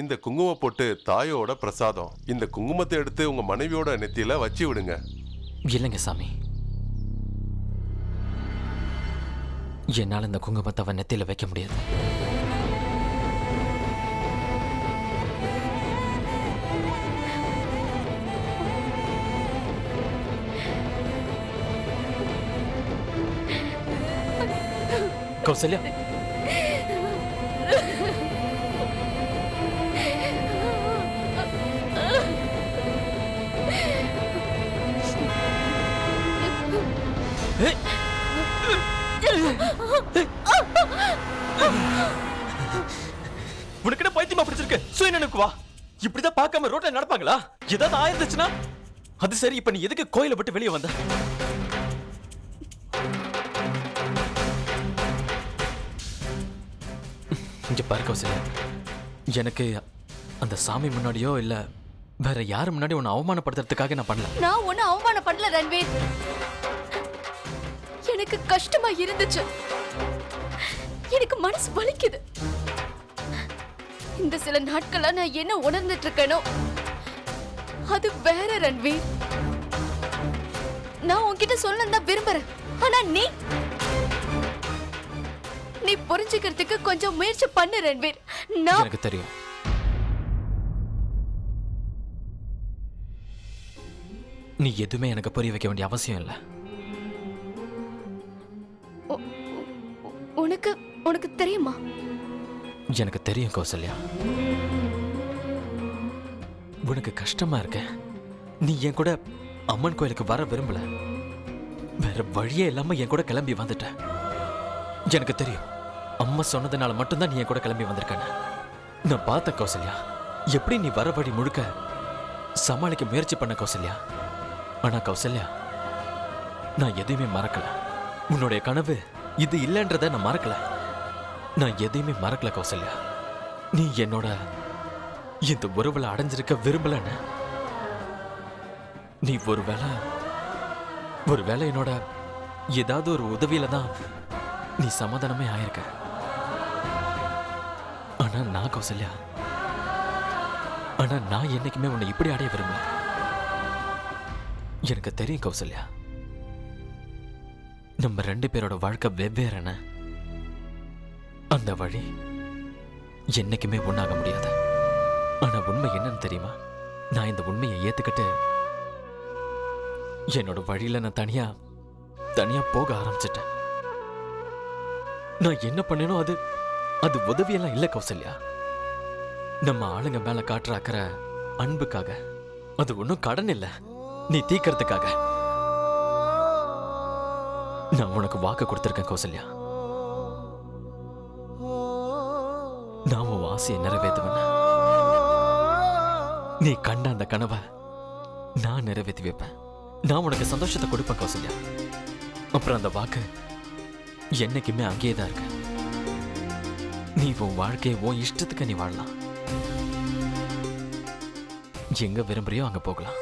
இந்த குங்கும பொட்டு தாயோட பிரசாதம். இந்த குங்குமத்தை எடுத்து உங்க மனைவியோட நெத்தியில வச்சு விடுங்க. இல்லைங்க சாமி, என்னால் இந்த குங்குமத்தை அவன் நெத்தியில வைக்க முடியாது. கௌசல்யா, உனக்கு என்ன பைத்தியமா பிடிச்சிருக்கு? சுயநினைவுக்கு வா. இப்படிதான் பார்க்காம ரோட்ல நடப்பாங்களா? ஏதாவது ஆயிருந்துச்சுன்னா அது சரி. இப்ப நீ எதுக்கு கோயிலை விட்டு வெளியே வந்த? இங்க பாரு கௌசல்யா, எனக்கு அந்த சாமி முன்னாடியோ இல்ல வேற யாரு முன்னாடி உன்னை அவமானப்படுத்துறதுக்காக நான் பண்ணல. நான் உன்னை அவமானம் பண்ணல ரன்வீர். எனக்கு கஷ்டமா இருந்துச்சு. எனக்கு மனசு வலிக்குது. இந்த சில நாட்களா நான் என்ன உணர்ந்துட்டு இருக்கேனோ அது வேற ரன்வீர். நான் உன்கிட்ட சொல்லணும் விரும்புறேன். ஆனா நீ புரிஞ்சுக்கிறதுக்கு கொஞ்சம் முயற்சி பண்ணு ரன்வீர். நான் எனக்கு தெரியும். நீ எதுவுமே எனக்கு புரிய வைக்க வேண்டிய அவசியம் இல்லை. உனக்கு தெரியுமா? எனக்கு தெரியும் கௌசல்யா. உனக்கு கஷ்டமா இருக்க. நீ என் கூட அம்மன் கோயிலுக்கு வர விரும்பல. வேற வழியே இல்லாம என் கூட கிளம்பி வந்துட்ட. எனக்கு தெரியும், அம்மா சொன்னதுனால மட்டும்தான் நீ என் கூட கிளம்பி வந்திருக்கான. நான் பார்த்த கௌசல்யா, எப்படி நீ வர வழி முழுக்க சமாளிக்க முயற்சி பண்ண கௌசல்யா. ஆனா கௌசல்யா, நான் எதையுமே மறக்கல. உன்னுடைய கனவு இது இல்லைன்றத நான் மறக்கல. நான் எதையுமே மறக்கல கௌசல்யா. நீ என்னோட இந்த உறவுல அடைஞ்சிருக்க விரும்பலன்னு. நீ ஒருவேளை என்னோட ஏதாவது ஒரு உதவியில தான் நீ சமாதானமே ஆயிருக்க. ஆனா நான் கௌசல்யா, நான் என்னைக்குமே உன்னை இப்படி அடைய விரும்பல. எனக்கு தெரியும் கௌசல்யா, நம்ம ரெண்டு பேரோட வாழ்க்கை வெவ்வேறான. அந்த வழி என்னைக்குமே ஒண்ணாக முடியாது. ஆனா உண்மை என்னன்னு தெரியுமா? நான் இந்த உண்மையை ஏத்துக்கிட்டு என்னோட வழியில நான் தனியா போக ஆரம்பிச்சிட்டேன். நான் என்ன பண்ணேனோ அது உதவியெல்லாம் இல்ல கௌசல்யா. நம்ம ஆளுங்க மேல காட்டுற அக்கறை அன்புக்காக. அது ஒன்றும் கடன் இல்ல, நீ தீக்கிறதுக்காக. நான் உனக்கு வாக்கு கொடுத்திருக்கேன் கௌசல்யா. நான் உன் ஆசையை நிறைவேற்றுவேன். நீ கண்ட அந்த கனவை நான் நிறைவேற்றி வைப்பேன். நான் உனக்கு சந்தோஷத்தை கொடுப்பேன் கௌசல்யா. அப்புறம் அந்த வாக்கு என்னைக்குமே அங்கேயே தான் இருக்கு. நீ உன் வாழ்க்கையை உன் இஷ்டத்துக்கு நீ வாழலாம். எங்க விரும்புறியோ அங்க போகலாம்.